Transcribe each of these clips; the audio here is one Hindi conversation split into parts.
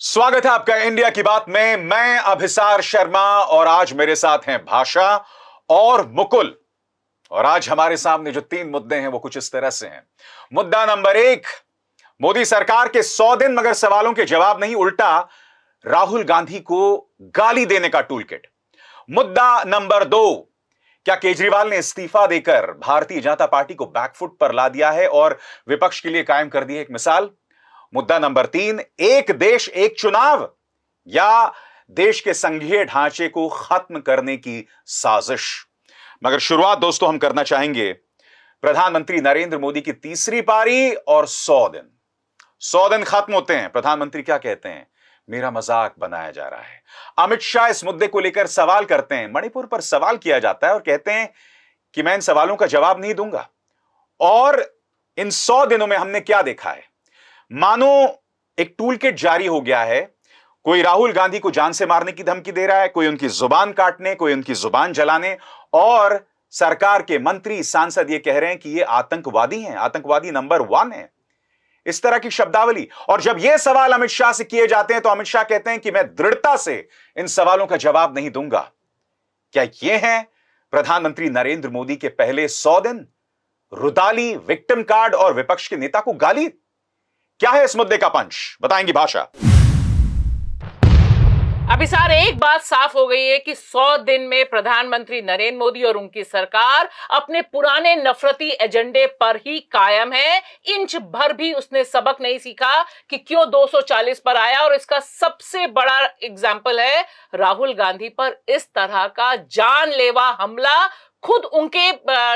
स्वागत है आपका इंडिया की बात में। मैं अभिसार शर्मा और आज मेरे साथ हैं भाषा और मुकुल। और आज हमारे सामने जो तीन मुद्दे हैं वो कुछ इस तरह से हैं। मुद्दा नंबर एक, मोदी सरकार के 100 दिन मगर सवालों के जवाब नहीं, उल्टा राहुल गांधी को गाली देने का टूल किट। मुद्दा नंबर दो, क्या केजरीवाल ने इस्तीफा देकर भारतीय जनता पार्टी को बैकफुट पर ला दिया है और विपक्ष के लिए कायम कर दी है एक मिसाल। मुद्दा नंबर तीन, एक देश एक चुनाव या देश के संघीय ढांचे को खत्म करने की साजिश। मगर शुरुआत दोस्तों हम करना चाहेंगे प्रधानमंत्री नरेंद्र मोदी की तीसरी पारी और 100 दिन खत्म होते हैं। प्रधानमंत्री क्या कहते हैं? मेरा मजाक बनाया जा रहा है। अमित शाह इस मुद्दे को लेकर सवाल करते हैं। मणिपुर पर सवाल किया जाता है और कहते हैं कि मैं इन सवालों का जवाब नहीं दूंगा। और इन 100 दिनों में हमने क्या देखा है? मानो एक टूल किट जारी हो गया है। कोई राहुल गांधी को जान से मारने की धमकी दे रहा है, कोई उनकी जुबान काटने, कोई उनकी जुबान जलाने, और सरकार के मंत्री सांसद ये कह रहे हैं कि ये आतंकवादी हैं, आतंकवादी नंबर 1 है। इस तरह की शब्दावली। और जब ये सवाल अमित शाह से किए जाते हैं तो अमित शाह कहते हैं कि मैं दृढ़ता से इन सवालों का जवाब नहीं दूंगा। क्या ये है प्रधानमंत्री नरेंद्र मोदी के पहले 100 दिन? रुदाली, विक्टिम कार्ड और विपक्ष के नेता को गाली। क्या है इस मुद्दे का पंच, बताएंगी भाषा। अभिसार, एक बात साफ हो गई है कि 100 दिन में प्रधानमंत्री नरेंद्र मोदी और उनकी सरकार अपने पुराने नफरती एजेंडे पर ही कायम है। इंच भर भी उसने सबक नहीं सीखा कि क्यों 240 पर आया। और इसका सबसे बड़ा एग्जाम्पल है राहुल गांधी पर इस तरह का जानलेवा हमला खुद उनके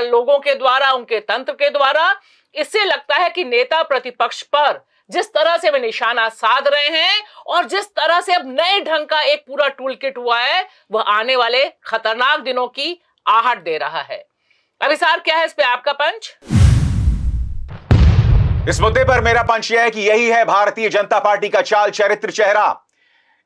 लोगों के द्वारा, उनके तंत्र के द्वारा। इससे लगता है कि नेता प्रतिपक्ष पर जिस तरह से वे निशाना साध रहे हैं और जिस तरह से अब नए ढंग का एक पूरा टूल किट हुआ है, वह आने वाले खतरनाक दिनों की आहट दे रहा है। अभिसार, क्या है इस पे आपका पंच? इस मुद्दे पर मेरा पंच यह है कि यही है भारतीय जनता पार्टी का चाल चरित्र चेहरा।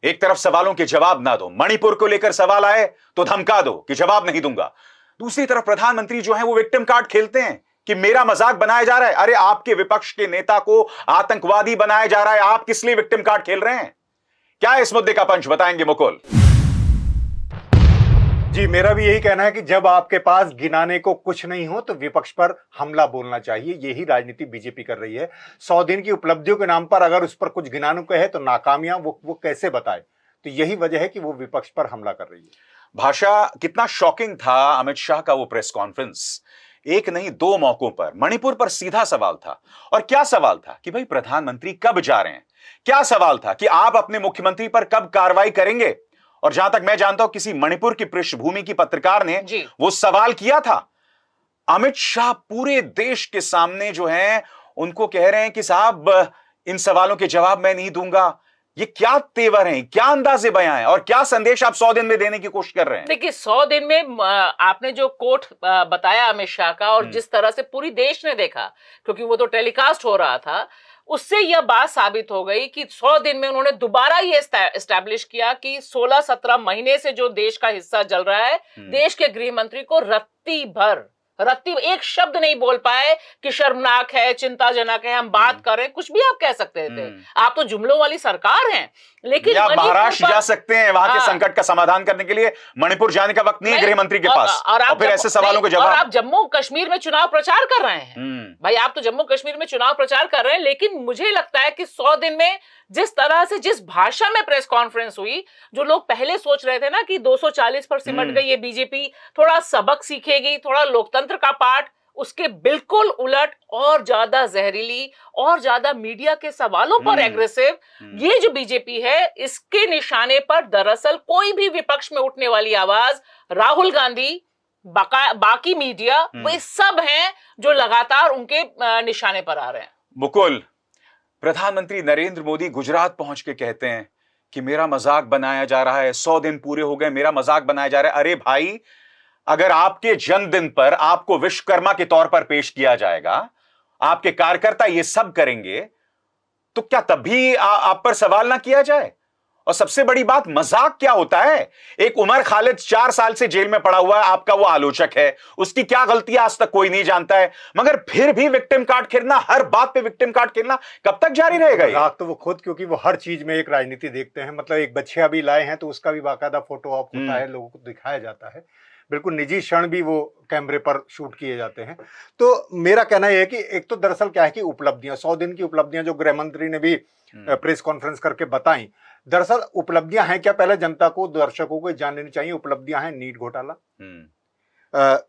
एक तरफ सवालों के जवाब ना दो, मणिपुर को लेकर सवाल आए तो धमका दो कि जवाब नहीं दूंगा। दूसरी तरफ प्रधानमंत्री जो है वो विक्टिम कार्ड खेलते हैं कि मेरा मजाक बनाया जा रहा है। अरे आपके विपक्ष के नेता को आतंकवादी बनाया जा रहा है, आप किस लिए विक्टिम कार्ड खेल रहे हैं? क्या है इस मुद्दे का पंच, बताएंगे मुकुल। जी, मेरा भी यही कहना है कि जब आपके पास गिनाने को कुछ नहीं हो तो विपक्ष पर हमला बोलना चाहिए। यही राजनीति बीजेपी कर रही है। 100 दिन की उपलब्धियों के नाम पर अगर उस पर कुछ गिनाने को है तो नाकामियां वो कैसे बताए? तो यही वजह है कि वो विपक्ष पर हमला कर रही है। भाषा, कितना शॉकिंग था अमित शाह का वो प्रेस कॉन्फ्रेंस। एक नहीं, 2 मौकों पर मणिपुर पर सीधा सवाल था। और क्या सवाल था कि भाई प्रधानमंत्री कब जा रहे हैं? क्या सवाल था कि आप अपने मुख्यमंत्री पर कब कार्रवाई करेंगे? और जहां तक मैं जानता हूं किसी मणिपुर की पृष्ठभूमि की पत्रकार ने वो सवाल किया था। अमित शाह पूरे देश के सामने जो है उनको कह रहे हैं कि साहब इन सवालों के जवाब मैं नहीं दूंगा। ये क्या तेवर हैं, क्या अंदाजे बयां हैं और क्या संदेश आप 100 दिन में देने की कोशिश कर रहे हैं? देखिए, 100 दिन में आपने जो कोट बताया अमित शाह का और जिस तरह से पूरी देश ने देखा, क्योंकि वो तो टेलीकास्ट हो रहा था, उससे यह बात साबित हो गई कि 100 दिन में उन्होंने दोबारा ये एस्टैब्लिश किया कि 16-17 महीने से जो देश का हिस्सा चल रहा है, देश के गृह मंत्री को रत्ती एक शब्द नहीं बोल पाए कि शर्मनाक है, चिंताजनक है, हम बात कर रहे हैं। कुछ भी आप कह सकते थे। आप तो जुमलों वाली सरकार हैं, लेकिन महाराष्ट्र जा सकते हैं वहां के संकट का समाधान करने के लिए। मणिपुर जाने का वक्त नहीं है गृह मंत्री के पास। और फिर ऐसे सवालों के जवाब। आप जम्मू कश्मीर में चुनाव प्रचार कर रहे हैं। भाई, आप तो जम्मू कश्मीर में चुनाव प्रचार कर रहे हैं, लेकिन मुझे लगता है कि 100 दिन में जिस तरह से, जिस भाषा में प्रेस कॉन्फ्रेंस हुई, जो लोग पहले सोच रहे थे ना कि 240 पर सिमट गई ये बीजेपी, थोड़ा सबक सीखेगी, थोड़ा लोकतंत्र का पाठ, उसके बिल्कुल उलट और ज्यादा जहरीली और ज्यादा मीडिया के सवालों पर एग्रेसिव ये जो बीजेपी है, इसके निशाने पर दरअसल कोई भी विपक्ष में उठने वाली आवाज, राहुल गांधी, बाकी मीडिया, वे सब हैं जो लगातार उनके निशाने पर आ रहे हैं। मुकुल, प्रधानमंत्री नरेंद्र मोदी गुजरात पहुंच के कहते हैं कि मेरा मजाक बनाया जा रहा है, 100 दिन पूरे हो गए, मेरा मजाक बनाया जा रहा है। अरे भाई, अगर आपके जन्मदिन पर आपको विश्वकर्मा के तौर पर पेश किया जाएगा, आपके कार्यकर्ता ये सब करेंगे, तो क्या तब भी आप पर सवाल ना किया जाए? और सबसे बड़ी बात, मजाक क्या होता है? एक उमर खालिद 4 साल से जेल में पड़ा हुआ है, आपका वो आलोचक है, उसकी क्या गलती आज तक कोई नहीं जानता है, मगर फिर भी विक्टिम कार्ड खेलना, हर बात पे विक्टिम कार्ड खेलना कब तक जारी रहेगा ये? मजाक तो वो खुद, क्योंकि वो हर चीज में एक राजनीति देखते हैं। मतलब एक बच्चे अभी लाए हैं तो उसका भी बाकायदा फोटो ऑप होता है, लोगों को दिखाया जाता है, बिल्कुल निजी क्षण भी वो कैमरे पर शूट किए जाते हैं। तो मेरा कहना यह है कि एक तो दरअसल क्या है कि उपलब्धियां, 100 दिन की उपलब्धियां जो गृह मंत्री ने भी प्रेस कॉन्फ्रेंस करके बताई, दरअसल उपलब्धियां हैं क्या, पहले जनता को, दर्शकों को जाननी चाहिए। उपलब्धियां हैं नीट घोटाला,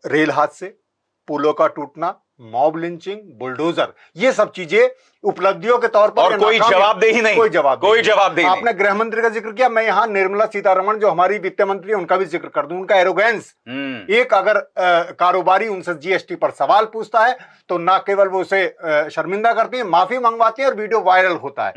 रेल हादसे, पुलों का टूटना, मॉब लिंचिंग, बुलडोजर, ये सब चीजें उपलब्धियों के तौर पर, और कोई जवाबदेही नहीं, कोई जवाबदेही नहीं। आपने गृह मंत्री का जिक्र किया, मैं यहाँ निर्मला सीतारमण जो हमारी वित्त मंत्री है उनका भी जिक्र कर दूं। उनका एरोगेंस, एक अगर कारोबारी उनसे जीएसटी पर सवाल पूछता है तो ना केवल वो उसे शर्मिंदा करती है, माफी मंगवाती है और वीडियो वायरल होता है।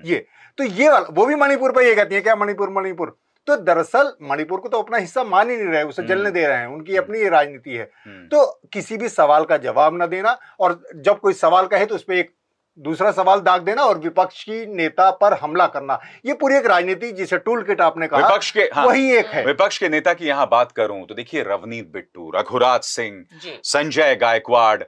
ये तो ये वो भी मणिपुर पर ये कहती है क्या, मणिपुर। तो दरअसल मणिपुर को तो अपना हिस्सा मान ही नहीं रहे, उसे जलने दे रहे हैं, उनकी अपनी राजनीति है। तो किसी भी सवाल का जवाब न देना, और जब कोई सवाल कहे तो उस पर एक दूसरा सवाल दाग देना और विपक्ष की नेता पर हमला करना, ये पूरी एक राजनीति जिसे टूल किट आपने कहा, विपक्ष के, हाँ, वही एक है। विपक्ष के नेता की यहां बात करूं तो देखिए, रवनीत बिट्टू, रघुराज सिंह, संजय गायकवाड़,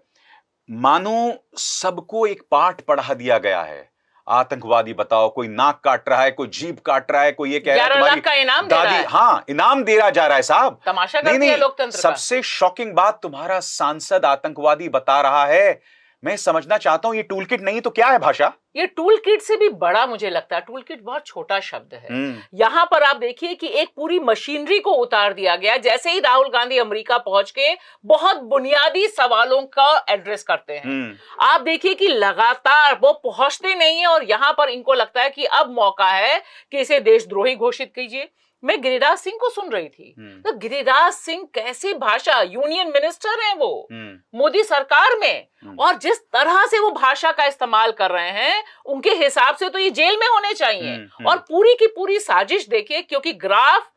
मानो सबको एक पाठ पढ़ा दिया गया है। आतंकवादी बताओ, कोई नाक काट रहा है, कोई जीभ काट रहा है, कोई ये कह रहा है तुम्हारी का इनाम दादी, दे रहा है। हाँ, इनाम दे जा रहा है साहब, तमाशा कर दिया लोकतंत्र का। सबसे शॉकिंग बात, तुम्हारा सांसद आतंकवादी बता रहा है। मैं समझना चाहता हूं ये टूल किट नहीं तो क्या है भाषा? ये टूल किट से भी बड़ा मुझे लगता है, टूल किट बहुत छोटा शब्द है। यहां पर आप देखिए कि एक पूरी मशीनरी को उतार दिया गया। जैसे ही राहुल गांधी अमेरिका पहुंच के बहुत बुनियादी सवालों का एड्रेस करते हैं, आप देखिए कि लगातार वो पहुंचते नहीं है, और यहां पर इनको लगता है कि अब मौका है कि इसे देशद्रोही घोषित कीजिए। मैं गिरिराज सिंह को सुन रही थी, तो गिरिराज सिंह कैसी भाषा, यूनियन मिनिस्टर हैं वो मोदी सरकार में, और जिस तरह से वो भाषा का इस्तेमाल कर रहे हैं, उनके हिसाब से तो ये जेल में होने चाहिए। और पूरी की पूरी साजिश देखिए, क्योंकि ग्राफ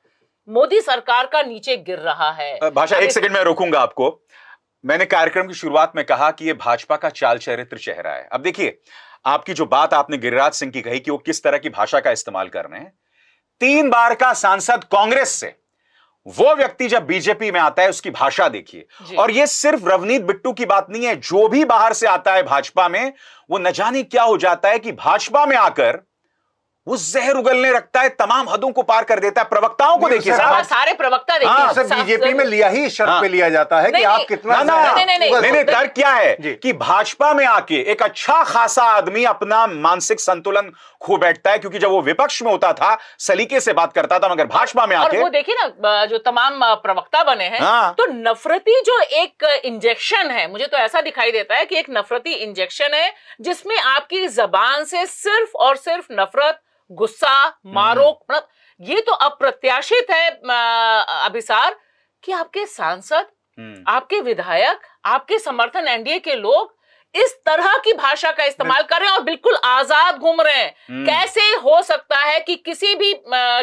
मोदी सरकार का नीचे गिर रहा है। भाषा, एक सेकंड में रोकूंगा आपको। मैंने कार्यक्रम की शुरुआत में कहा कि ये भाजपा का चाल चरित्र चेहरा है। अब देखिए, आपकी जो बात आपने गिरिराज सिंह की कही कि वो किस तरह की भाषा का इस्तेमाल कर रहे हैं, 3 बार का सांसद कांग्रेस से, वो व्यक्ति जब बीजेपी में आता है उसकी भाषा देखिए। और ये सिर्फ रवनीत बिट्टू की बात नहीं है, जो भी बाहर से आता है भाजपा में, वो न जाने क्या हो जाता है कि भाजपा में आकर वो जहर उगलने रखता है, तमाम हदों को पार कर देता है। प्रवक्ताओं को देखिए साहब, सारे प्रवक्ता देखिए, बीजेपी में लिया ही शर्त पे लिया जाता है कि आप कितना, नहीं, तर्क क्या है कि भाजपा में आके एक अच्छा खासा आदमी अपना मानसिक संतुलन खो बैठता है, क्योंकि जब वो विपक्ष में होता था सलीके से बात करता था, मगर भाजपा में आके, और वो देखिए ना, जो तमाम प्रवक्ता बने हैं, तो नफरती जो एक इंजेक्शन है, मुझे तो ऐसा दिखाई देता है कि एक नफरती इंजेक्शन है, जिसमें आपकी जबान से सिर्फ और सिर्फ नफरत, गुस्सा, मारो, मतलब ये तो अप्रत्याशित है अभिसार कि आपके सांसद, आपके विधायक, आपके समर्थन एनडीए के लोग इस तरह की भाषा का इस्तेमाल कर रहे हैं और बिल्कुल आजाद घूम रहे हैं। कैसे हो सकता है कि किसी भी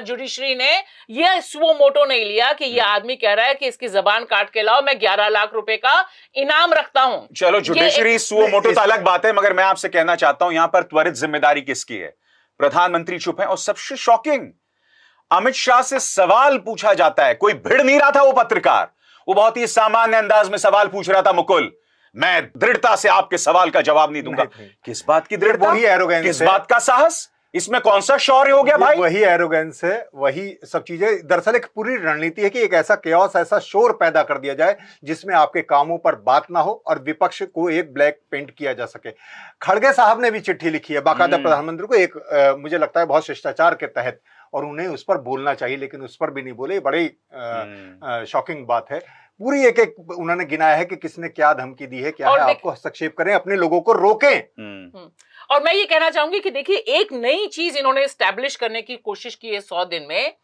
जुडिशरी ने यह सुओ मोटो नहीं लिया कि यह आदमी कह रहा है कि इसकी जबान काट के लाओ, मैं 11 लाख रुपए का इनाम रखता हूं। चलो, जुडिशरी सुओ मोटो तो अलग बात है, मगर मैं आपसे कहना चाहता हूं यहां पर त्वरित जिम्मेदारी किसकी है? प्रधानमंत्री चुप है। और सबसे शॉकिंग, अमित शाह से सवाल पूछा जाता है, कोई भिड़ नहीं रहा था वो पत्रकार, वो बहुत ही सामान्य अंदाज में सवाल पूछ रहा था, मुकुल मैं दृढ़ता से आपके सवाल का जवाब नहीं दूंगा। किस बात की दृढ़ता, वही एरोगेंस, किस बात का साहस, इसमें कौन सा शौर्य हो गया भाई? वही एरोगेंस है, वही सब चीजें। दरअसल एक पूरी रणनीति है कि एक ऐसा केओस, ऐसा शोर पैदा कर दिया जाए जिसमें आपके कामों पर बात ना हो और विपक्ष को एक ब्लैक पेंट किया जा सके। खड़गे साहब ने भी चिट्ठी लिखी है बाकायदा प्रधानमंत्री को, एक मुझे लगता है बहुत शिष्टाचार के तहत, और उन्हें उस पर बोलना चाहिए, लेकिन उस पर भी नहीं बोले। बड़ी शॉकिंग बात है। पूरी एक एक उन्होंने गिनाया है कि किसने क्या धमकी दी है, क्या है। आपको हस्तक्षेप करें, अपने लोगों को रोकें। और मैं ये कहना चाहूंगी कि देखिए, एक नई चीज इन्होंने एस्टैब्लिश करने की कोशिश की है 100 दिन में,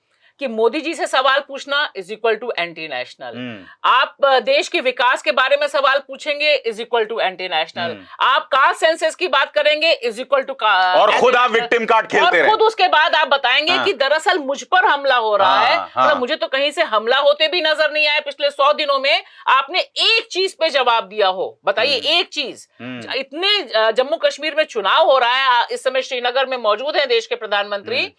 कि मोदी जी से सवाल पूछना is equal to anti national. आप देश के विकास के बारे में सवाल पूछेंगे is equal to anti national. आप कास्ट सेंसस की बात करेंगे इज इक्वल टू, और खुद आप विक्टिम कार्ड खेलते रहे। खुद उसके बाद आप बताएंगे कि दरअसल मुझ पर हमला हो रहा है, मतलब मुझे तो कहीं से हमला होते भी नजर नहीं आया। पिछले 100 दिनों में आपने एक चीज पे जवाब दिया हो, बताइए एक चीज। इतने जम्मू कश्मीर में चुनाव हो रहा है, इस समय श्रीनगर में मौजूद है देश के प्रधानमंत्री,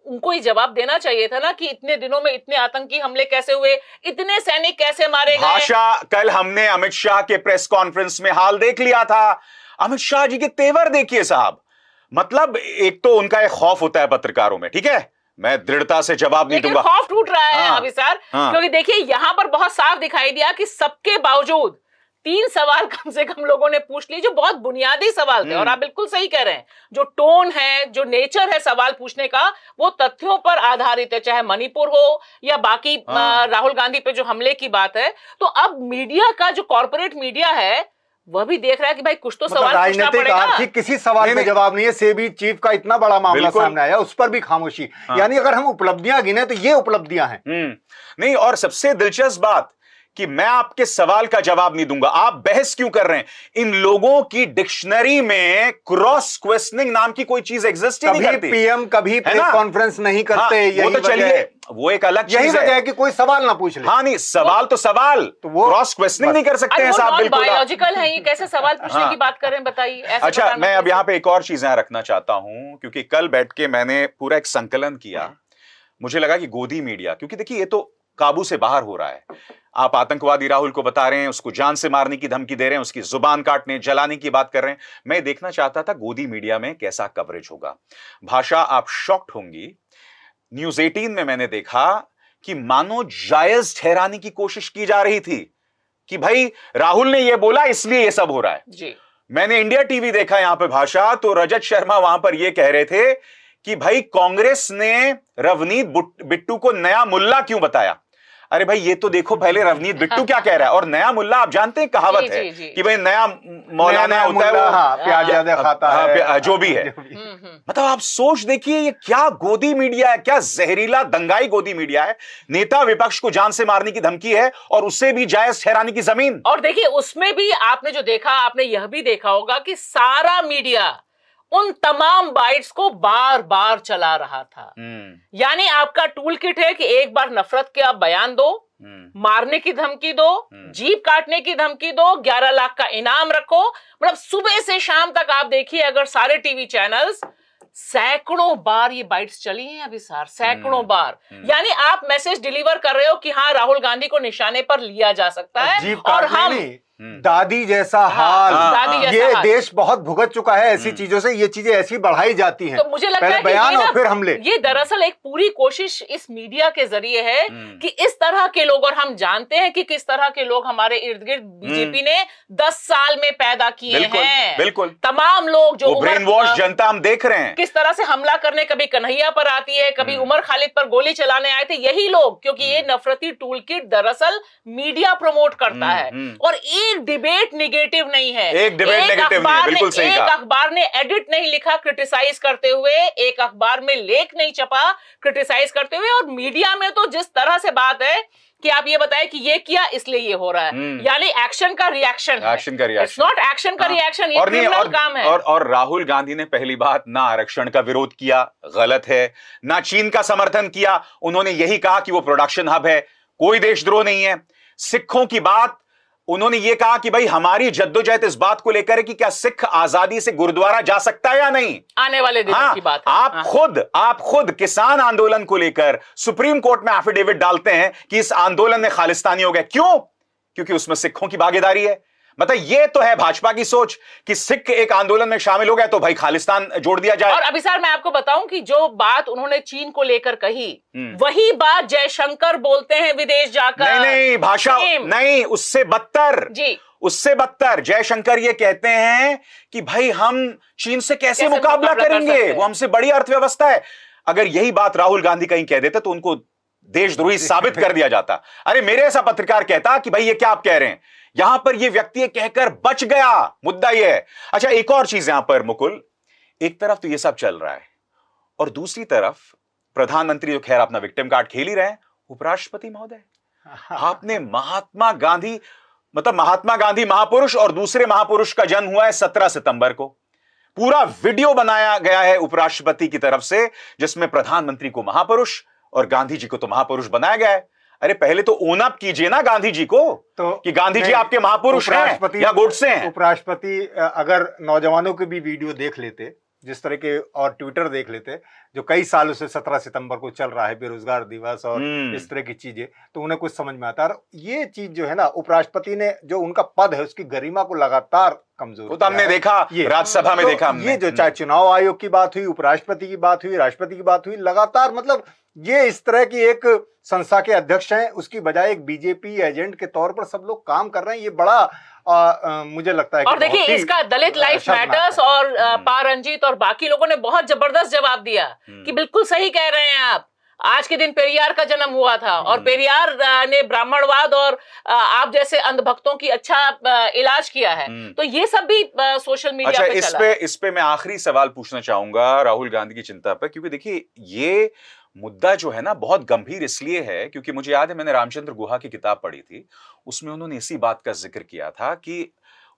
उनको ही जवाब देना चाहिए था ना कि इतने दिनों में इतने आतंकी हमले कैसे हुए, इतने सैनिक कैसे मारे गए। भाषा, कल हमने अमित शाह के प्रेस कॉन्फ्रेंस में हाल देख लिया था। अमित शाह जी के तेवर देखिए साहब, मतलब एक तो उनका एक खौफ होता है पत्रकारों में, ठीक है, मैं दृढ़ता से जवाब नहीं दूंगा, खौफ टूट रहा है हाँ, अभिसार, हाँ, क्योंकि देखिए यहां पर बहुत साफ दिखाई दिया कि सबके बावजूद 3 सवाल कम से कम लोगों ने पूछ लिए जो बहुत बुनियादी सवाल थे। और आप बिल्कुल सही कह रहे हैं, जो टोन है, जो नेचर है सवाल पूछने का, वो तथ्यों पर आधारित है, चाहे मणिपुर हो या बाकी राहुल गांधी पे जो हमले की बात है। तो अब मीडिया का जो कॉर्पोरेट मीडिया है वह भी देख रहा है कि भाई कुछ तो सवाल पूछना पड़ेगा। आर्थिक किसी सवाल का जवाब नहीं है। सेबी चीफ का इतना बड़ा मामला सामने आया, उस पर भी खामोशी। यानी अगर हम उपलब्धियां गिने तो ये उपलब्धियां हैं। नहीं, और सबसे दिलचस्प बात कि मैं आपके सवाल का जवाब नहीं दूंगा, आप बहस क्यों कर रहे हैं? इन लोगों की डिक्शनरी में क्रॉस क्वेश्चनिंग नाम की कोई चीज एग्जिस्ट ही नहीं करती। पीएम कभी प्रेस कॉन्फ्रेंस नहीं करते। हाँ, वो तो चलिए, वो एक अलग चीज है। यही वजह है कि कोई सवाल ना पूछ ले। हाँ, नहीं, सवाल तो सवाल, तो वो क्रॉस क्वेश्चनिंग नहीं कर सकते हैं साहब, बिल्कुल बायोलॉजिकल है, ये कैसे सवाल पूछने की बात कर रहे हैं बताइए। अच्छा, मैं अब यहाँ पे एक और चीजें रखना चाहता हूं, क्योंकि कल बैठ के मैंने पूरा एक संकलन किया। मुझे लगा कि गोदी मीडिया, क्योंकि देखिए ये तो काबू से बाहर हो रहा है। आप आतंकवादी राहुल को बता रहे हैं, उसको जान से मारने की धमकी दे रहे हैं, उसकी जुबान काटने जलाने की बात कर रहे हैं। मैं देखना चाहता था गोदी मीडिया में कैसा कवरेज होगा। भाषा, आप शॉक्ड होंगी, न्यूज 18 में मैंने देखा कि मानो जायज ठहराने की कोशिश की जा रही थी कि भाई राहुल ने यह बोला इसलिए यह सब हो रहा है जी। मैंने इंडिया टीवी देखा यहां पे भाषा, तो रजत शर्मा वहां पर यह कह रहे थे कि भाई कांग्रेस ने रवनीत बिट्टू को नया मुल्ला क्यों बताया। अरे भाई ये तो देखो पहले रवनीत बिट्टू क्या कह रहा है, और नया मुल्ला आप जानते हैं कहावत है कि भाई नया मौलाना होता है वो प्याज ज्यादा खाता है, जो भी है। मतलब आप सोच देखिए ये क्या गोदी मीडिया है, क्या जहरीला दंगाई गोदी मीडिया है। नेता विपक्ष को जान से मारने की धमकी है और उससे भी जायज ठहराने की जमीन। और देखिए उसमें भी आपने जो देखा, आपने यह भी देखा होगा कि सारा मीडिया उन तमाम बाइट्स को बार बार चला रहा था। यानी आपका टूल किट है कि एक बार नफरत के आप बयान दो, मारने की धमकी दो, जीप काटने की धमकी दो, 11 लाख का इनाम रखो। मतलब सुबह से शाम तक आप देखिए, अगर सारे टीवी चैनल्स, सैकड़ों बार ये बाइट्स चली हैं अभी सार, सैकड़ों बार। यानी आप मैसेज डिलीवर कर रहे हो कि हाँ राहुल गांधी को निशाने पर लिया जा सकता है। और हम दादी जैसा हाल, ये देश बहुत भुगत चुका है ऐसी चीजों से, ये चीजें ऐसी बढ़ाई जाती हैं। तो मुझे लगता है बयान और फिर हमले। ये दरअसल एक पूरी कोशिश इस मीडिया के जरिए है कि इस तरह के लोग, और हम जानते हैं कि किस तरह के लोग हमारे इर्द गिर्द बीजेपी ने 10 साल में पैदा किए हैं। बिल्कुल तमाम लोग जो ब्रेन वॉश जनता हम देख रहे हैं, किस तरह से हमला करने, कभी कन्हैया पर आती है, कभी उमर खालिद पर गोली चलाने आए थे यही लोग, क्योंकि ये नफरती टूल किट दरअसल मीडिया प्रमोट करता है। और एक डिबेट नेगेटिव नहीं है, एक डिबेट नेगेटिव नहीं है, बिल्कुल सही कहा। एक अखबार ने एडिट नहीं लिखा क्रिटिसाइज करते हुए, एक अखबार में लेख नहीं छपा क्रिटिसाइज करते हुए। और मीडिया में तो जिस तरह से बात है कि आप ये बताएं कि ये किया इसलिए ये हो रहा है, यानी एक्शन का रिएक्शन है, एक्शन का रिएक्शन, इट्स नॉट एक्शन का रिएक्शन, ये क्रिमिनल काम है। और राहुल गांधी ने पहली बात ना आरक्षण का विरोध किया, गलत है, ना चीन का समर्थन किया, उन्होंने यही कहा कि वो प्रोडक्शन हब है, कोई देशद्रोह नहीं है। सिखों की बात, उन्होंने ये कहा कि भाई हमारी जद्दोजहद इस बात को लेकर है कि क्या सिख आजादी से गुरुद्वारा जा सकता है या नहीं, आने वाले दिनों की बात है। आप खुद किसान आंदोलन को लेकर सुप्रीम कोर्ट में एफिडेविट डालते हैं कि इस आंदोलन में खालिस्तानी हो गए। क्यों? क्योंकि उसमें सिखों की भागीदारी है। मतलब ये तो है भाजपा की सोच कि सिख एक आंदोलन में शामिल हो गया तो भाई खालिस्तान जोड़ दिया जाए। और अभी सर मैं आपको बताऊं कि जो बात उन्होंने चीन को लेकर कही, वही बात जयशंकर बोलते हैं विदेश जाकर। नहीं भाषा नहीं, उससे बदतर जी, उससे बदतर। जयशंकर ये कहते हैं कि भाई हम चीन से कैसे मुकाबला करेंगे, वो हमसे बड़ी अर्थव्यवस्था है। अगर यही बात राहुल गांधी कहीं कह देते तो उनको देशद्रोही साबित कर दिया जाता। अरे मेरे ऐसा पत्रकार कहता कि भाई ये क्या आप कह रहे हैं, यहां पर ये व्यक्ति कहकर बच गया। मुद्दा ये है। अच्छा एक और चीज यहां पर मुकुल, एक तरफ तो ये सब चल रहा है और दूसरी तरफ प्रधानमंत्री जो खैर अपना विक्टिम कार्ड खेल ही रहे हैं, उपराष्ट्रपति महोदय आपने महात्मा गांधी, मतलब महात्मा गांधी महापुरुष और दूसरे महापुरुष का जन्म हुआ है 17 सितंबर को। पूरा वीडियो बनाया गया है उपराष्ट्रपति की तरफ से जिसमें प्रधानमंत्री को महापुरुष और गांधी जी को तो महापुरुष बनाया गया है। अरे पहले तो ओन अप कीजिए ना गांधी जी को, तो कि गांधी जी आपके महापुरुष हैं या गोडसे हैं। उपराष्ट्रपति अगर नौजवानों के भी वीडियो देख लेते जिस तरह के और ट्विटर देख लेते, जो कई सालों से 17 सितंबर को चल रहा है, बेरोजगार दिवस और इस तरह की चीजें, तो उन्हें कुछ समझ में आता है। ये चीज जो है ना, उपराष्ट्रपति ने जो उनका पद है उसकी गरिमा को लगातार कमजोर तो हमने देखा, राज्यसभा में देखा हमने। ये जो चाहे चुनाव आयोग की बात हुई, उपराष्ट्रपति की बात हुई, राष्ट्रपति की बात हुई, लगातार मतलब ये इस तरह की एक संस्था के अध्यक्ष हैं, उसकी बजाय एक बीजेपी एजेंट के तौर पर सब लोग काम कर रहे हैं। ये बड़ा मुझे लगता है। और देखिए, इसका दलित लाइफ मैटर्स और पारंजीत और बाकी लोगों ने बहुत जबरदस्त जवाब दिया कि बिल्कुल सही कह रहे हैं आप। आज के दिन पेरियार का जन्म हुआ था और पेरियार ने ब्राह्मणवाद और आप जैसे अंधभक्तों की अच्छा इलाज किया है। तो ये सब भी सोशल मीडिया पे चला है। इस पे मैं आखिरी सवाल पूछना चाहूंगा राहुल गांधी की चिंता पर, क्योंकि देखिए ये मुद्दा जो है ना बहुत गंभीर इसलिए है क्योंकि मुझे याद है मैंने रामचंद्र गुहा की किताब पढ़ी थी, उसमें उन्होंने इसी बात का जिक्र किया था कि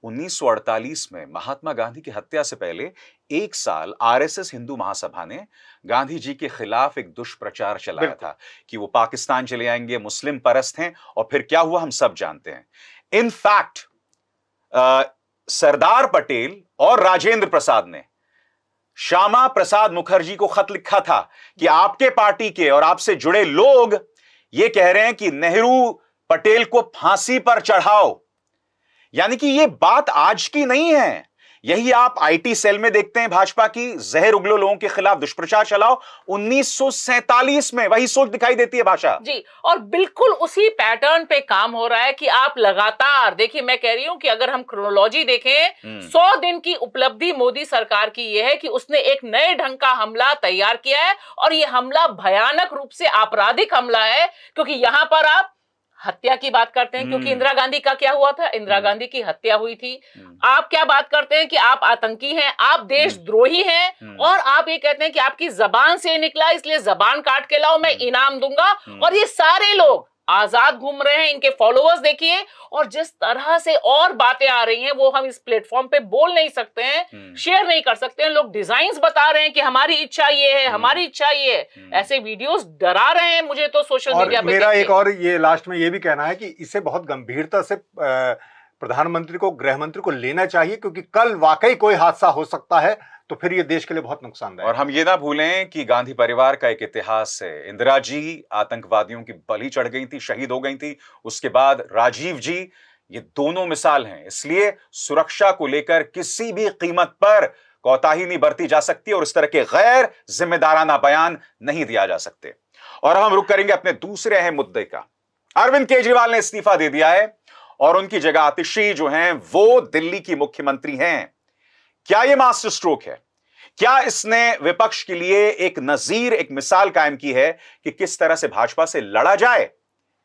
1948 में महात्मा गांधी की हत्या से पहले 1 साल आरएसएस हिंदू महासभा ने गांधी जी के खिलाफ एक दुष्प्रचार चलाया था कि वो पाकिस्तान चले आएंगे, मुस्लिम परस्त हैं, और फिर क्या हुआ हम सब जानते हैं। इनफैक्ट सरदार पटेल और राजेंद्र प्रसाद ने श्यामा प्रसाद मुखर्जी को खत लिखा था कि आपके पार्टी के और आपसे जुड़े लोग ये कह रहे हैं कि नेहरू पटेल को फांसी पर चढ़ाओ। यानी कि ये बात आज की नहीं है। यही आप आईटी सेल में देखते हैं, भाजपा की जहर उगलो लोगों के खिलाफ दुष्प्रचार चलाओ। 1947 में वही सोच दिखाई देती है भाषा जी, और बिल्कुल उसी पैटर्न पे काम हो रहा है कि आप लगातार देखिए, मैं कह रही हूं कि अगर हम क्रोनोलॉजी देखें, 100 दिन की उपलब्धि मोदी सरकार की यह है कि उसने एक नए ढंग का हमला तैयार किया है और यह हमला भयानक रूप से आपराधिक हमला है, क्योंकि यहां पर आप हत्या की बात करते हैं, क्योंकि इंदिरा गांधी का क्या हुआ था, इंदिरा गांधी की हत्या हुई थी। आप क्या बात करते हैं कि आप आतंकी हैं, आप देशद्रोही हैं, और आप ये कहते हैं कि आपकी जबान से निकला इसलिए जबान काट के लाओ, मैं इनाम दूंगा। और ये सारे लोग आजाद घूम रहे हैं, इनके फॉलोअर्स देखिए, और जिस तरह से और बातें आ रही हैं वो हम इस प्लेटफॉर्म पे बोल नहीं सकते हैं, शेयर नहीं कर सकते हैं। लोग डिजाइन्स बता रहे हैं कि हमारी इच्छा ये है, हमारी इच्छा ये है, ऐसे वीडियोस डरा रहे हैं मुझे तो सोशल मीडिया पे। मेरा एक और ये लास्ट में ये भी कहना है कि इसे बहुत गंभीरता से प्रधानमंत्री को, गृह मंत्री को लेना चाहिए, क्योंकि कल वाकई कोई हादसा हो सकता है तो फिर ये देश के लिए बहुत नुकसानदायक। और हम ये ना भूलें कि गांधी परिवार का एक इतिहास है। इंदिरा जी आतंकवादियों की बलि चढ़ गई थी, शहीद हो गई थी, उसके बाद राजीव जी, ये दोनों मिसाल हैं। इसलिए सुरक्षा को लेकर किसी भी कीमत पर कोताही नहीं बरती जा सकती और इस तरह के गैर जिम्मेदाराना बयान नहीं दिया जा सकते। और हम रुक करेंगे अपने दूसरे अहम मुद्दे का। अरविंद केजरीवाल ने इस्तीफा दे दिया है और उनकी जगह आतिशी जो हैं वो दिल्ली की मुख्यमंत्री हैं। क्या यह मास्टर स्ट्रोक है? क्या इसने विपक्ष के लिए एक नजीर, एक मिसाल कायम की है कि किस तरह से भाजपा से लड़ा जाए?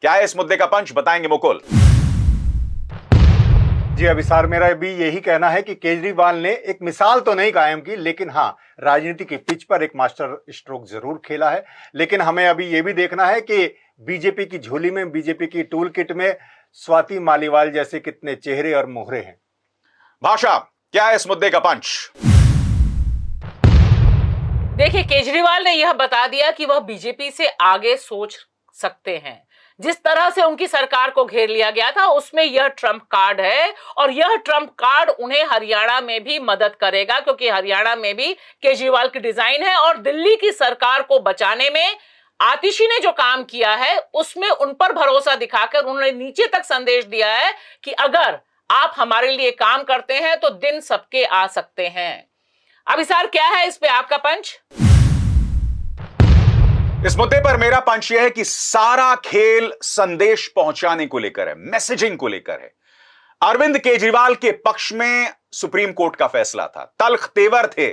क्या है इस मुद्दे का पंच, बताएंगे मुकुल। जी अभिसार, मेरा भी यही कहना है कि केजरीवाल ने एक मिसाल तो नहीं कायम की, लेकिन हाँ, राजनीति के पिच पर एक मास्टर स्ट्रोक जरूर खेला है। लेकिन हमें अभी यह भी देखना है कि बीजेपी की झोली में, बीजेपी की टूल किट में स्वाति मालीवाल जैसे कितने चेहरे और मोहरे हैं। भाषा, क्या है इस मुद्दे का पंच? देखिए, केजरीवाल ने यह बता दिया कि वह बीजेपी से आगे सोच सकते हैं। जिस तरह से उनकी सरकार को घेर लिया गया था उसमें यह ट्रम्प कार्ड है, और यह ट्रम्प कार्ड उन्हें हरियाणा में भी मदद करेगा, क्योंकि हरियाणा में भी केजरीवाल की डिजाइन है। और दिल्ली की सरकार को बचाने में आतिशी ने जो काम किया है उसमें उन पर भरोसा दिखाकर उन्होंने नीचे तक संदेश दिया है कि अगर आप हमारे लिए काम करते हैं तो दिन सबके आ सकते हैं। अभिसार, क्या है इस पे आपका पंच? इस मुद्दे पर मेरा पंच यह है कि सारा खेल संदेश पहुंचाने को लेकर है, मैसेजिंग को लेकर है। अरविंद केजरीवाल के पक्ष में सुप्रीम कोर्ट का फैसला था, तल्ख तेवर थे।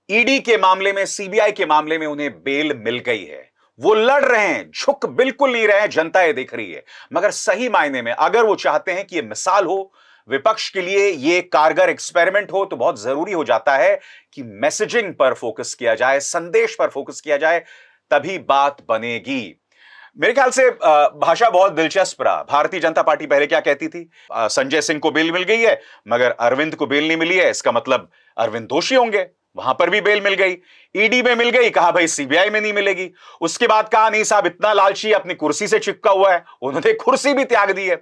ईडी के मामले में, सीबीआई के मामले में उन्हें बेल मिल गई है। वो लड़ रहे हैं, झुक बिल्कुल नहीं रहे हैं, जनता ये देख रही है। मगर सही मायने में अगर वो चाहते हैं कि ये मिसाल हो, विपक्ष के लिए ये कारगर एक्सपेरिमेंट हो, तो बहुत जरूरी हो जाता है कि मैसेजिंग पर फोकस किया जाए, संदेश पर फोकस किया जाए, तभी बात बनेगी। मेरे ख्याल से भाषा बहुत दिलचस्प रहा। भारतीय जनता पार्टी पहले क्या कहती थी, संजय सिंह को बेल मिल गई है मगर अरविंद को बेल नहीं मिली है, इसका मतलब अरविंद दोषी होंगे। वहां पर भी बेल मिल गई, ईडी में मिल गई, कहा भाई सीबीआई में नहीं मिलेगी। उसके बाद कहा नहीं साहब इतना लालची, अपनी कुर्सी से चिपका हुआ है, उन्होंने कुर्सी भी त्याग दी है।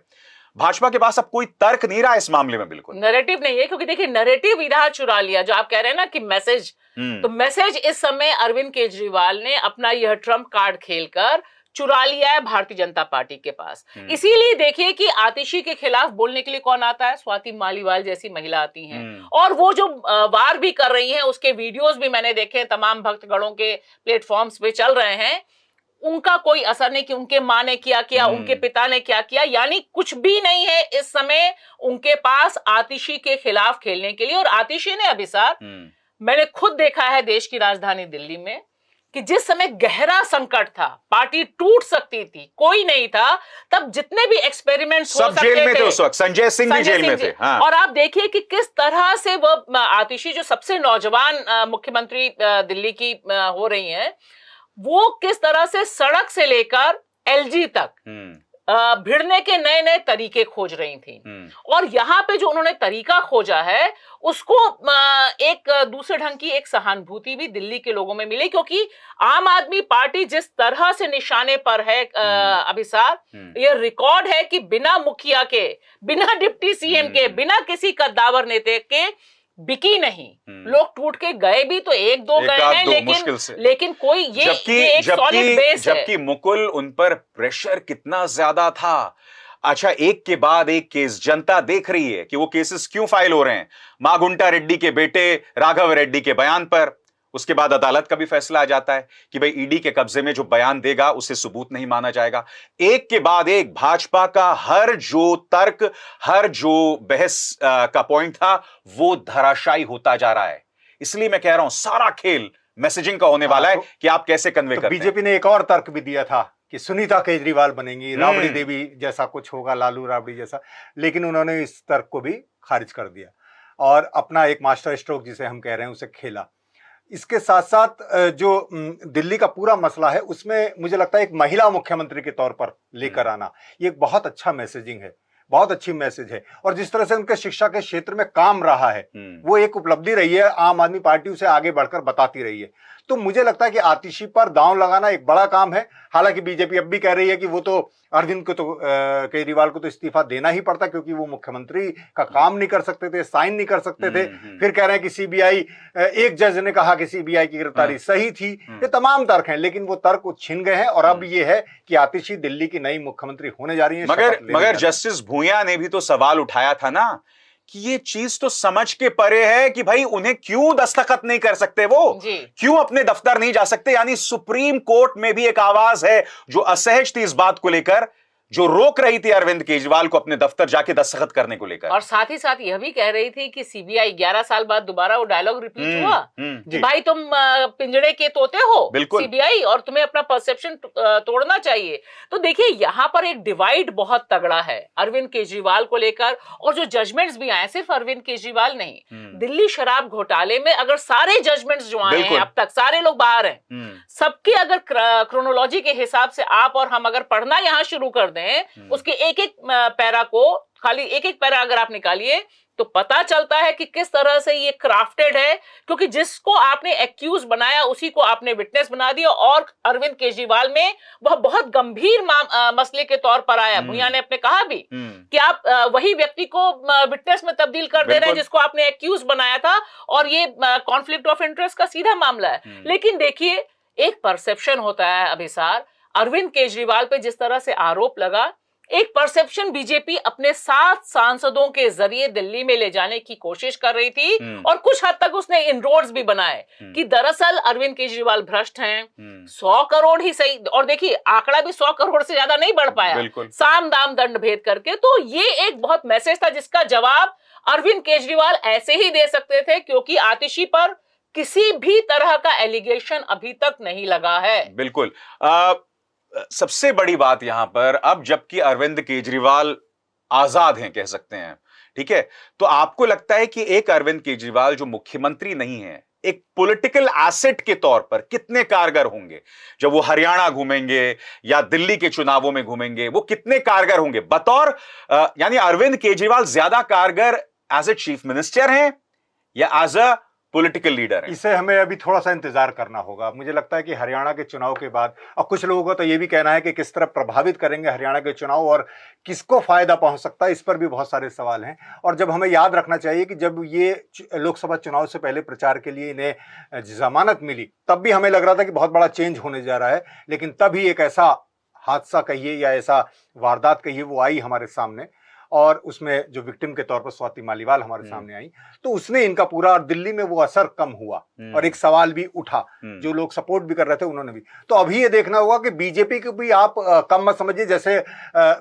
भाजपा के पास अब कोई तर्क नहीं रहा इस मामले में, बिल्कुल नैरेटिव नहीं है, क्योंकि देखिए नैरेटिव इधर चुरा लिया, जो आप कह रहे हैं ना कि मैसेज, तो मैसेज इस समय अरविंद केजरीवाल ने अपना यह ट्रम्प कार्ड खेलकर चुरा लिया है भारतीय जनता पार्टी के पास। इसीलिए देखिए कि आतिशी के खिलाफ बोलने के लिए कौन आता है, स्वाति मालीवाल जैसी महिला आती हैं, और वो जो वार भी कर रही हैं, उसके वीडियोस भी मैंने देखे, तमाम भक्तगणों के प्लेटफॉर्म्स पे चल रहे हैं, उनका कोई असर नहीं कि उनके माँ ने किया उनके पिता ने क्या किया, यानी कुछ भी नहीं है इस समय उनके पास आतिशी के खिलाफ खेलने के लिए। और आतिशी ने अभी सर, मैंने खुद देखा है देश की राजधानी दिल्ली में कि जिस समय गहरा संकट था, पार्टी टूट सकती थी, कोई नहीं था, तब जितने भी एक्सपेरिमेंट्स हो सकते जेल में थे, उस वक्त संजय सिंह भी जेल में थे। हाँ। और आप देखिए कि किस तरह से वो आतिशी, जो सबसे नौजवान मुख्यमंत्री दिल्ली की हो रही हैं, वो किस तरह से सड़क से लेकर एलजी तक भिड़ने के नए नए तरीके खोज रही थी। और यहाँ पे जो उन्होंने तरीका खोजा है, उसको एक दूसरे ढंग की एक सहानुभूति भी दिल्ली के लोगों में मिली, क्योंकि आम आदमी पार्टी जिस तरह से निशाने पर है अभिसार, यह रिकॉर्ड है कि बिना मुखिया के, बिना डिप्टी सीएम के, बिना किसी कद्दावर नेता के बिकी नहीं। लोग टूट के गए भी तो एक दो गए हैं, लेकिन कोई ये एक सॉलिड बेस है। जबकि मुकुल, उन पर प्रेशर कितना ज्यादा था। अच्छा, एक के बाद एक केस जनता देख रही है कि वो केसेस क्यों फाइल हो रहे हैं। मागुंटा रेड्डी के बेटे राघव रेड्डी के बयान पर, उसके बाद अदालत का भी फैसला आ जाता है कि भाई ईडी के कब्जे में जो बयान देगा उसे सबूत नहीं माना जाएगा। एक के बाद एक भाजपा का हर जो तर्क, हर जो बहस का पॉइंट था, वो धराशायी होता जा रहा है। इसलिए मैं कह रहा हूं सारा खेल मैसेजिंग का होने वाला है कि आप कैसे कन्वे करते हैं। बीजेपी ने एक और तर्क भी दिया था कि सुनीता केजरीवाल बनेंगी, राबड़ी देवी जैसा कुछ होगा, लालू राबड़ी जैसा, लेकिन उन्होंने इस तर्क को भी खारिज कर दिया और अपना एक मास्टर स्ट्रोक जिसे हम कह रहे हैं उसे खेला। इसके साथ साथ जो दिल्ली का पूरा मसला है, उसमें मुझे लगता है एक महिला मुख्यमंत्री के तौर पर लेकर आना, ये एक बहुत अच्छा मैसेजिंग है, बहुत अच्छी मैसेज है। और जिस तरह से उनके शिक्षा के क्षेत्र में काम रहा है, वो एक उपलब्धि रही है, आम आदमी पार्टी उसे आगे बढ़कर बताती रही है। तो मुझे लगता है कि आतिशी पर दांव लगाना एक बड़ा काम है। हालांकि बीजेपी अब भी कह रही है कि वो तो अरविंद को तो केजरीवाल को तो इस्तीफा देना ही पड़ता, क्योंकि वो मुख्यमंत्री का काम नहीं कर सकते थे, साइन नहीं कर सकते थे। फिर कह रहे हैं कि सीबीआई, एक जज ने कहा कि सीबीआई की गिरफ्तारी सही थी। ये तमाम तर्क हैं, लेकिन वो तर्क छिन गए हैं और अब ये है कि आतिशी दिल्ली की नई मुख्यमंत्री होने जा रही है। मगर जस्टिस भूया ने भी तो सवाल उठाया था ना कि ये चीज तो समझ के परे है कि भाई उन्हें क्यों दस्तखत नहीं कर सकते, वो क्यों अपने दफ्तर नहीं जा सकते। यानी सुप्रीम कोर्ट में भी एक आवाज है जो असहज थी इस बात को लेकर, जो रोक रही थी अरविंद केजरीवाल को अपने दफ्तर जाके दस्तखत करने को लेकर। और साथ ही साथ यह भी कह रही थी कि सीबीआई 11 साल बाद दोबारा वो डायलॉग रिपीट हुआ कि भाई तुम पिंजड़े के तोते हो सीबीआई, और तुम्हें अपना परसेप्शन तोड़ना चाहिए। तो देखिए यहाँ पर एक डिवाइड बहुत तगड़ा है अरविंद केजरीवाल को लेकर, और जो जजमेंट्स भी आए, सिर्फ अरविंद केजरीवाल नहीं, दिल्ली शराब घोटाले में अगर सारे जजमेंट्स जो आए हैं अब तक, सारे लोग बाहर हैं, सबके अगर क्रोनोलॉजी के हिसाब से आप और हम अगर पढ़ना यहाँ शुरू कर उसके एक एक पैरा को, खाली एक एक पैरा अगर आप निकालिए तो पता चलता है कि किस तरह से ये क्राफ्टेड है, क्योंकि जिसको आपने एक्यूज बनाया उसी को आपने विटनेस बना दिया। और अरविंद केजरीवाल में वह बहुत गंभीर मसले के तौर पर आया। भूया ने अपने कहा भी कि आप वही व्यक्ति को विटनेस में तब्दील कर दे रहे हैं जिसको आपने एक्यूज बनाया था, और ये कॉन्फ्लिक्ट ऑफ इंटरेस्ट का सीधा मामला है। लेकिन देखिए, एक परसेप्शन होता है अभिसार, अरविंद केजरीवाल पे जिस तरह से आरोप लगा, एक परसेप्शन बीजेपी अपने 7 सांसदों के जरिए दिल्ली में ले जाने की कोशिश कर रही थी, और कुछ हद तक उसने इनरोड्स भी बनाए कि दरअसल अरविंद केजरीवाल भ्रष्ट हैं। 100 करोड़ ही सही, और देखिए आंकड़ा भी 100 करोड़ से ज्यादा नहीं बढ़ पाया, साम दाम दंड भेद करके। तो ये एक बहुत मैसेज था जिसका जवाब अरविंद केजरीवाल ऐसे ही दे सकते थे, क्योंकि आतिशी पर किसी भी तरह का एलिगेशन अभी तक नहीं लगा है। बिल्कुल। सबसे बड़ी बात यहां पर, अब जबकि अरविंद केजरीवाल आजाद हैं कह सकते हैं, ठीक है, तो आपको लगता है कि एक अरविंद केजरीवाल जो मुख्यमंत्री नहीं है, एक पॉलिटिकल एसेट के तौर पर कितने कारगर होंगे? जब वो हरियाणा घूमेंगे या दिल्ली के चुनावों में घूमेंगे, वो कितने कारगर होंगे बतौर, यानी अरविंद केजरीवाल ज्यादा कारगर एज ए चीफ मिनिस्टर हैं या एज अ पॉलिटिकल लीडर हैं। इसे हमें अभी थोड़ा सा इंतजार करना होगा। मुझे लगता है कि हरियाणा के चुनाव के बाद, और कुछ लोगों का तो ये भी कहना है कि किस तरह प्रभावित करेंगे हरियाणा के चुनाव और किसको फायदा पहुंच सकता है, इस पर भी बहुत सारे सवाल हैं। और जब हमें याद रखना चाहिए कि जब ये लोकसभा चुनाव से पहले प्रचार के लिए इन्हें जमानत मिली, तब भी हमें लग रहा था कि बहुत बड़ा चेंज होने जा रहा है, लेकिन तभी एक ऐसा हादसा कहिए या ऐसा वारदात कहिए वो आई हमारे सामने, और उसमें जो विक्टिम के तौर पर स्वाति मालीवाल हमारे सामने आई, तो उसने इनका पूरा, और दिल्ली में वो असर कम हुआ और एक सवाल भी उठा, जो लोग सपोर्ट भी कर रहे थे उन्होंने भी। तो अभी ये देखना होगा कि बीजेपी को भी आप कम मत समझिए, जैसे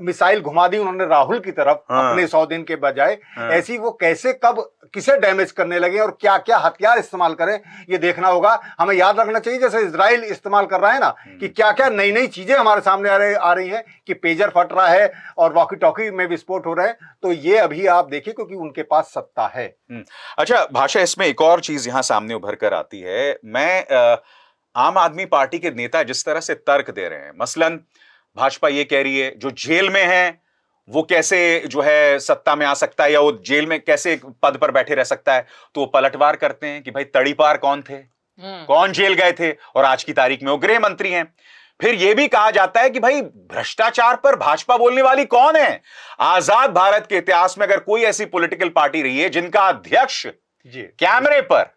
मिसाइल घुमा दी उन्होंने राहुल की तरफ अपने 100 दिन के बजाय, ऐसी वो कैसे कब किसे डैमेज करने लगे और क्या क्या हथियार इस्तेमाल करें, ये देखना होगा। हमें याद रखना चाहिए जैसे इजराइल इस्तेमाल कर रहा है ना, कि क्या क्या नई नई चीजें हमारे सामने आ रही हैं, कि पेजर फट रहा है और वॉकी टॉकी में विस्फोट हो रहे हैं। तो ये अभी आप देखिए, क्योंकि उनके पास सत्ता है। अच्छा भाषा, इसमें एक और चीज यहां सामने उभर कर आती है। मैं आम आदमी पार्टी के नेता जिस तरह से तर्क दे रहे हैं, मसलन भाजपा ये कह रही है जो जेल में है वो कैसे जो है सत्ता में आ सकता है, या वो जेल में कैसे पद पर बैठे रह सकता है, तो वो पलटवार करते हैं कि भाई तड़ीपार कौन थे, कौन जेल गए थे, और आज की तारीख में वो गृह मंत्री हैं। फिर यह भी कहा जाता है कि भाई भ्रष्टाचार पर भाजपा बोलने वाली कौन है। आजाद भारत के इतिहास में अगर कोई ऐसी पॉलिटिकल पार्टी रही है जिनका अध्यक्ष कैमरे पर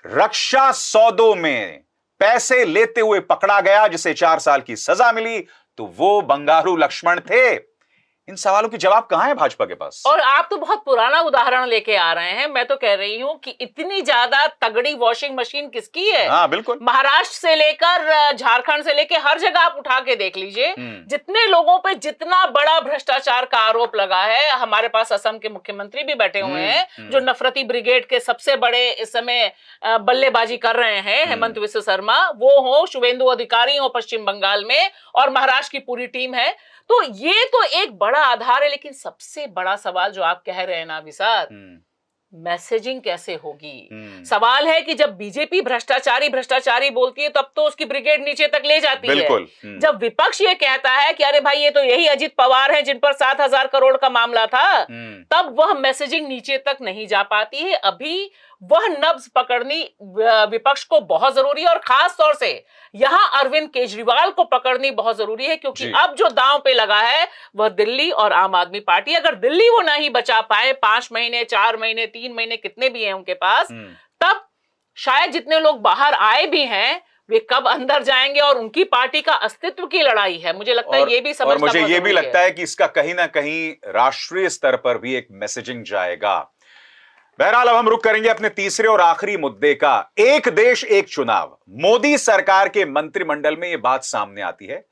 रक्षा सौदों में पैसे लेते हुए पकड़ा गया, जिसे 4 साल की सजा मिली, तो वो बंगारू लक्ष्मण थे। इन सवालों के जवाब कहां है भाजपा के पास? और आप तो बहुत पुराना उदाहरण लेके आ रहे हैं। मैं तो कह रही हूं कि इतनी ज्यादा तगड़ी वॉशिंग मशीन किसकी है? हाँ बिल्कुल, महाराष्ट्र से लेकर झारखंड से लेकर हर जगह आप उठा के देख लीजिए, जितने लोगों पे जितना बड़ा भ्रष्टाचार का आरोप लगा है। हमारे पास असम के मुख्यमंत्री भी बैठे हुए हैं जो नफरती ब्रिगेड के सबसे बड़े इस समय बल्लेबाजी कर रहे हैं, हेमंत विश्व शर्मा वो हो, शुभेंदु अधिकारी हो पश्चिम बंगाल में, और महाराष्ट्र की पूरी टीम है। तो ये तो एक बड़ा आधार है, लेकिन सबसे बड़ा सवाल जो आप कह रहे हैं ना विशाल, मैसेजिंग कैसे होगी। सवाल है कि जब बीजेपी भ्रष्टाचारी बोलती है तब तो उसकी ब्रिगेड नीचे तक ले जाती है। जब विपक्ष ये कहता है कि अरे भाई ये तो यही अजित पवार हैं जिन पर 7,000 करोड़ का मामला था, तब वह मैसेजिंग नीचे तक नहीं जा पाती है। अभी वह नब्ज पकड़नी विपक्ष को बहुत जरूरी है, और खास तौर से यहां अरविंद केजरीवाल को पकड़नी बहुत जरूरी है, क्योंकि अब जो दांव पे लगा है वह दिल्ली और आम आदमी पार्टी। अगर दिल्ली वो नहीं बचा पाए 5 महीने, 4 महीने, 3 महीने, कितने भी हैं उनके पास, तब शायद जितने लोग बाहर आए भी हैं वे कब अंदर जाएंगे, और उनकी पार्टी का अस्तित्व की लड़ाई है। मुझे लगता है ये भी समझना, और मुझे ये भी लगता है कि इसका कहीं ना कहीं राष्ट्रीय स्तर पर भी एक मैसेजिंग जाएगा। बहरहाल अब हम रुक करेंगे अपने तीसरे और आखिरी मुद्दे का, एक देश एक चुनाव। मोदी सरकार के मंत्रिमंडल में यह बात सामने आती है।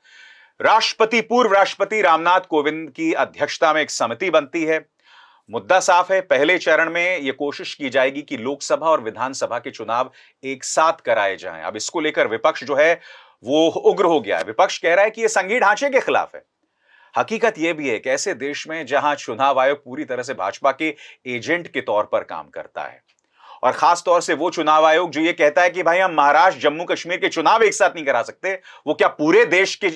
पूर्व राष्ट्रपति रामनाथ कोविंद की अध्यक्षता में एक समिति बनती है। मुद्दा साफ है, पहले चरण में यह कोशिश की जाएगी कि लोकसभा और विधानसभा के चुनाव एक साथ कराए जाएं। अब इसको लेकर विपक्ष जो है वो उग्र हो गया है। विपक्ष कह रहा है कि यह संघीय ढांचे के खिलाफ है। हकीकत यह भी है कि ऐसे देश में जहां चुनाव आयोग पूरी तरह से भाजपा के एजेंट के तौर पर काम करता है, और खास तौर से वो चुनाव आयोग जो ये कहता है कि भाई हम महाराष्ट्र, जम्मू कश्मीर के चुनाव एक साथ नहीं करा सकते, वो क्या पूरे देश के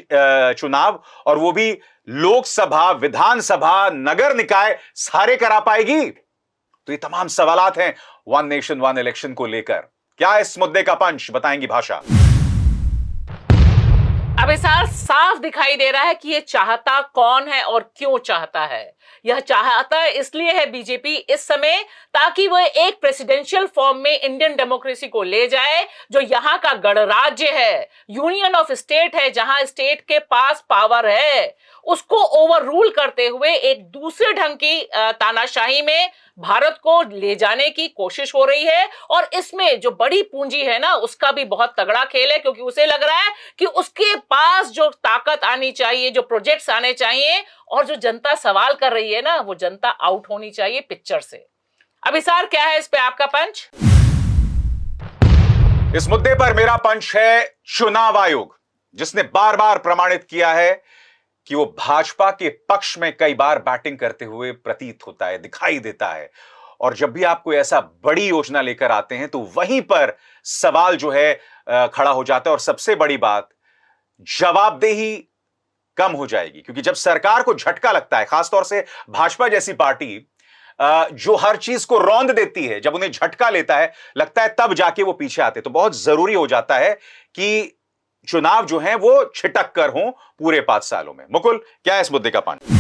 चुनाव, और वो भी लोकसभा, विधानसभा, नगर निकाय सारे करा पाएगी? तो ये तमाम सवालात हैं वन नेशन वन इलेक्शन को लेकर। क्या इस मुद्दे का पंच बताएंगी भाषा? अब इस साफ दिखाई दे रहा है कि ये चाहता कौन है और क्यों चाहता है। यह चाहता इसलिए है बीजेपी इस समय, ताकि वह एक प्रेसिडेंशियल फॉर्म में इंडियन डेमोक्रेसी को ले जाए, जो यहाँ का गणराज्य है, यूनियन ऑफ स्टेट है, जहां स्टेट के पास पावर है, उसको ओवर रूल करते हुए एक दूसरे ढंग की तानाशाही में भारत को ले जाने की कोशिश हो रही है। और इसमें जो बड़ी पूंजी है ना, उसका भी बहुत तगड़ा खेल है, क्योंकि उसे लग रहा है कि उसके पास जो ताकत आनी चाहिए, जो प्रोजेक्ट्स आने चाहिए, और जो जनता सवाल कर रही है ना, वो जनता आउट होनी चाहिए पिक्चर से। अब इसार क्या है इस पे आपका पंच? इस मुद्दे पर मेरा पंच है चुनाव आयोग, जिसने बार बार प्रमाणित किया है कि वो भाजपा के पक्ष में कई बार बैटिंग करते हुए प्रतीत होता है, दिखाई देता है। और जब भी आप कोई ऐसा बड़ी योजना लेकर आते हैं तो वहीं पर सवाल जो है खड़ा हो जाता है। और सबसे बड़ी बात, जवाबदेही कम हो जाएगी, क्योंकि जब सरकार को झटका लगता है, खासतौर से भाजपा जैसी पार्टी जो हर चीज को रौंद देती है, जब उन्हें झटका लेता है, लगता है तब जाके वो पीछे आते। तो बहुत जरूरी हो जाता है कि चुनाव जो है वो छिटक कर हों पूरे 5 सालों में। मुकुल, क्या है इस मुद्दे का पानी?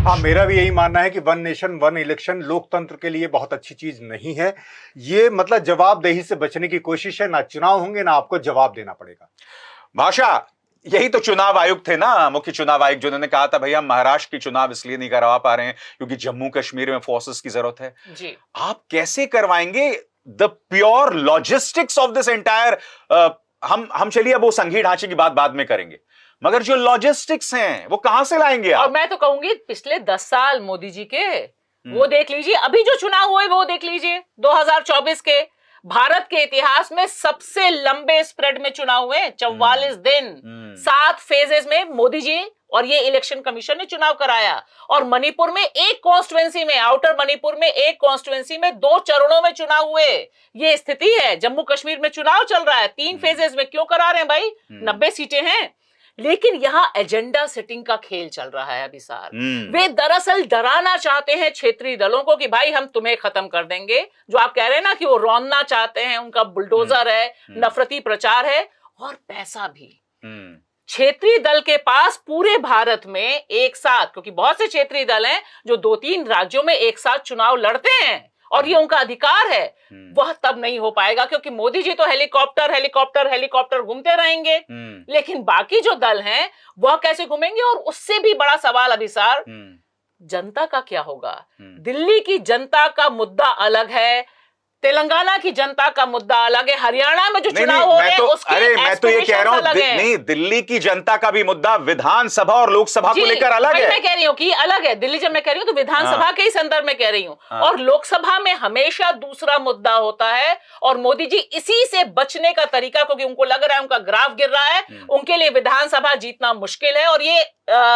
हाँ, मेरा भी यही मानना है कि वन नेशन वन इलेक्शन लोकतंत्र के लिए बहुत अच्छी चीज नहीं है। ये मतलब जवाबदेही से बचने की कोशिश है। ना चुनाव होंगे ना आपको जवाब देना पड़ेगा। भाषा, यही तो चुनाव आयुक्त थे ना, मुख्य चुनाव आयुक्त, जिन्होंने कहा था भैया हम महाराष्ट्र की चुनाव इसलिए नहीं करवा पा रहे हैं क्योंकि जम्मू कश्मीर में फोर्सेस की जरूरत है। जी। आप कैसे करवाएंगे the pure logistics of this entire? हम चलिए अब वो संघीय ढांचे की बात बाद में करेंगे, मगर जो लॉजिस्टिक्स हैं वो कहां से लाएंगे आप? और मैं तो कहूंगी पिछले 10 साल मोदी जी के वो देख लीजिए, अभी जो चुनाव हुए वो देख लीजिए, 2024 के भारत के इतिहास में सबसे लंबे स्प्रेड में चुनाव हुए, 44 दिन, 7 फेजेस में मोदी जी और ये इलेक्शन कमीशन ने चुनाव कराया। और मणिपुर में एक कॉन्स्टिट्यूएंसी में, आउटर मणिपुर में एक कॉन्स्टिट्यूएंसी में 2 चरणों में चुनाव हुए। ये स्थिति है। जम्मू कश्मीर में चुनाव चल रहा है 3 फेजेस में, क्यों करा रहे हैं भाई? 90 सीटें हैं। लेकिन यहां एजेंडा सेटिंग का खेल चल रहा है अभी सार। वे दरअसल डराना चाहते हैं क्षेत्रीय दलों को कि भाई हम तुम्हें खत्म कर देंगे। जो आप कह रहे हैं ना कि वो रौंदना चाहते हैं, उनका बुलडोजर है, नफरती प्रचार है और पैसा भी। क्षेत्रीय दल के पास पूरे भारत में एक साथ, क्योंकि बहुत से क्षेत्रीय दल हैं जो 2-3 राज्यों में एक साथ चुनाव लड़ते हैं और ये उनका अधिकार है, वह तब नहीं हो पाएगा क्योंकि मोदी जी तो हेलीकॉप्टर हेलीकॉप्टर हेलीकॉप्टर घूमते रहेंगे। लेकिन बाकी जो दल हैं वह कैसे घूमेंगे? और उससे भी बड़ा सवाल अभी सर, जनता का क्या होगा? दिल्ली की जनता का मुद्दा अलग है, तेलंगाना की जनता का मुद्दा अलग है, हरियाणा में जो चुनाव हो रहे हैं उसके मैं तो ये कह रहा हूं नहीं, दिल्ली की जनता का भी मुद्दा विधानसभा और लोकसभा को लेकर अलग है। मैं कह रही हूँ कि अलग है। दिल्ली जब मैं कह रही हूँ तो विधानसभा के ही संदर्भ में कह रही हूँ। और लोकसभा में हमेशा दूसरा मुद्दा होता है और मोदी जी इसी से बचने का तरीका, क्योंकि उनको लग रहा है उनका ग्राफ गिर रहा है, उनके लिए विधानसभा जीतना मुश्किल है। और ये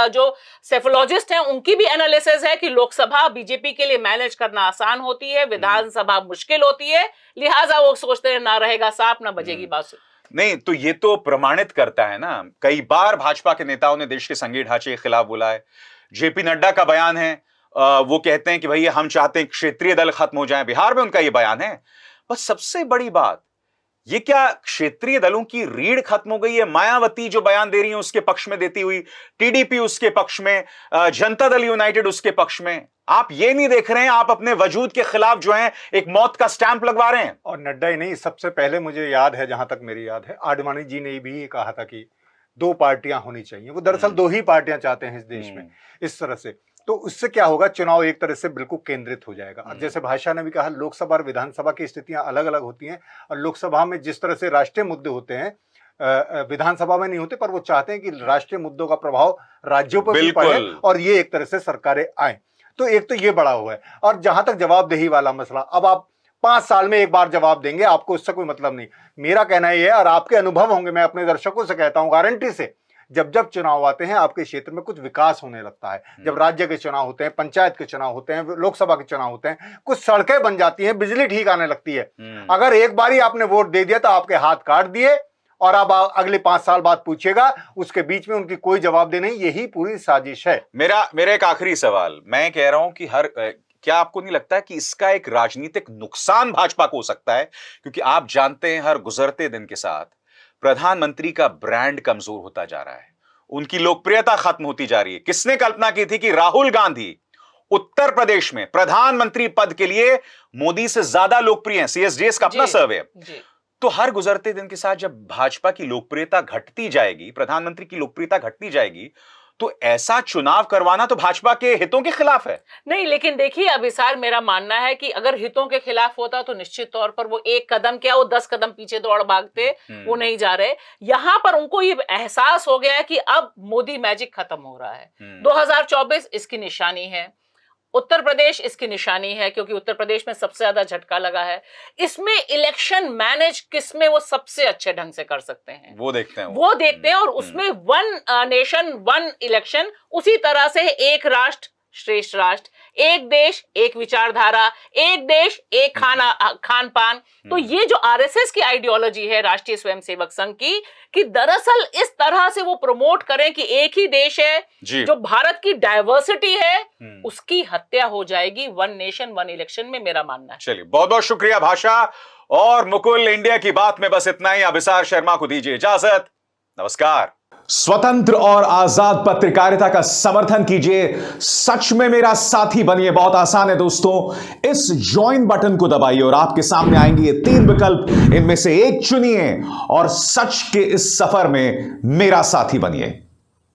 जो सेफोलॉजिस्ट हैं उनकी भी एनालिसिस है कि लोकसभा बीजेपी के लिए मैनेज करना आसान होती है, विधानसभा मुश्किल होती है, लिहाजा वो सोचते हैं ना रहेगा सांप ना बजेगी बांसुरी। नहीं तो ये तो प्रमाणित करता है ना, कई बार भाजपा के नेताओं ने देश के संघीय ढांचे के खिलाफ बोला है। जेपी नड्डा का बयान है, वो कहते हैं कि भैया हम चाहते हैं क्षेत्रीय दल खत्म हो जाए, बिहार में उनका ये बयान है। बस सबसे बड़ी बात, ये क्या क्षेत्रीय दलों की रीढ़ खत्म हो गई है? मायावती जो बयान दे रही है उसके पक्ष में देती हुई, टीडीपी उसके पक्ष में, जनता दल यूनाइटेड उसके पक्ष में, आप ये नहीं देख रहे हैं, आप अपने वजूद के खिलाफ जो है एक मौत का स्टैंप लगवा रहे हैं। और नड्डा ही नहीं, सबसे पहले मुझे याद है, जहां तक मेरी याद है, आडवाणी जी ने भी कहा था कि 2 पार्टियां होनी चाहिए। वो दरअसल 2 ही पार्टियां चाहते हैं इस देश में, इस तरह से। तो उससे क्या होगा, चुनाव एक तरह से बिल्कुल केंद्रित हो जाएगा। अब जैसे भाषा ने भी कहा, लोकसभा और विधानसभा की स्थितियां अलग अलग होती हैं और लोकसभा में जिस तरह से राष्ट्रीय मुद्दे होते हैं विधानसभा में नहीं होते, पर वो चाहते हैं कि राष्ट्रीय मुद्दों का प्रभाव राज्यों पर भी पड़े और ये एक तरह से सरकारें आए। तो एक तो ये बड़ा हुआ है। और जहां तक जवाबदेही वाला मसला, अब आप 5 साल में एक बार जवाब देंगे, आपको उससे कोई मतलब नहीं। मेरा कहना ये है, और आपके अनुभव होंगे, मैं अपने दर्शकों से कहता हूं गारंटी से, जब जब चुनाव आते हैं आपके क्षेत्र में कुछ विकास होने लगता है। जब राज्य के चुनाव होते हैं, पंचायत के चुनाव होते हैं, लोकसभा के चुनाव होते हैं, कुछ सड़कें बन जाती हैं, बिजली ठीक आने लगती है। अगर एक बार ही आपने वोट दे दिया तो आपके हाथ काट दिए और अब अगले 5 साल बाद पूछेगा, उसके बीच में उनकी कोई जवाबदेही नहीं। यही पूरी साजिश है। मेरा एक आखिरी सवाल, मैं कह रहा हूं कि क्या आपको नहीं लगता कि इसका एक राजनीतिक नुकसान भाजपा को हो सकता है? क्योंकि आप जानते हैं हर गुजरते दिन के साथ प्रधानमंत्री का ब्रांड कमजोर होता जा रहा है, उनकी लोकप्रियता खत्म होती जा रही है। किसने कल्पना की थी कि राहुल गांधी उत्तर प्रदेश में प्रधानमंत्री पद के लिए मोदी से ज्यादा लोकप्रिय हैं? सीएसडीएस का अपना सर्वे है। तो हर गुजरते दिन के साथ जब भाजपा की लोकप्रियता घटती जाएगी, प्रधानमंत्री की लोकप्रियता घटती जाएगी, तो ऐसा चुनाव करवाना तो भाजपा के हितों के खिलाफ है। नहीं, लेकिन देखिए अभिसार, मेरा मानना है कि अगर हितों के खिलाफ होता तो निश्चित तौर पर वो 1 कदम क्या, वो 10 कदम पीछे दौड़ भागते, वो नहीं जा रहे। यहां पर उनको ये एहसास हो गया है कि अब मोदी मैजिक खत्म हो रहा है। 2024 इसकी निशानी है, उत्तर प्रदेश इसकी निशानी है, क्योंकि उत्तर प्रदेश में सबसे ज्यादा झटका लगा है। इसमें इलेक्शन मैनेज किसमें वो सबसे अच्छे ढंग से कर सकते हैं, वो देखते हैं। और उसमें 1 नेशन 1 इलेक्शन, उसी तरह से एक राष्ट्र श्रेष्ठ राष्ट्र, एक देश एक विचारधारा, एक देश एक खान पान। तो ये जो आरएसएस की आइडियोलॉजी है राष्ट्रीय स्वयंसेवक संघ की, कि दरअसल इस तरह से वो प्रमोट करें कि एक ही देश है, जो भारत की डायवर्सिटी है, उसकी हत्या हो जाएगी वन नेशन वन इलेक्शन में, मेरा मानना है। चलिए, बहुत बहुत शुक्रिया भाषा और मुकुल। इंडिया की बात में बस इतना ही। अभिसार शर्मा को दीजिए इजाजत। नमस्कार। स्वतंत्र और आजाद पत्रकारिता का समर्थन कीजिए, सच में मेरा साथी बनिए। बहुत आसान है दोस्तों, इस ज्वाइन बटन को दबाइए और आपके सामने आएंगे ये 3 विकल्प, इनमें से एक चुनिए और सच के इस सफर में मेरा साथी बनिए।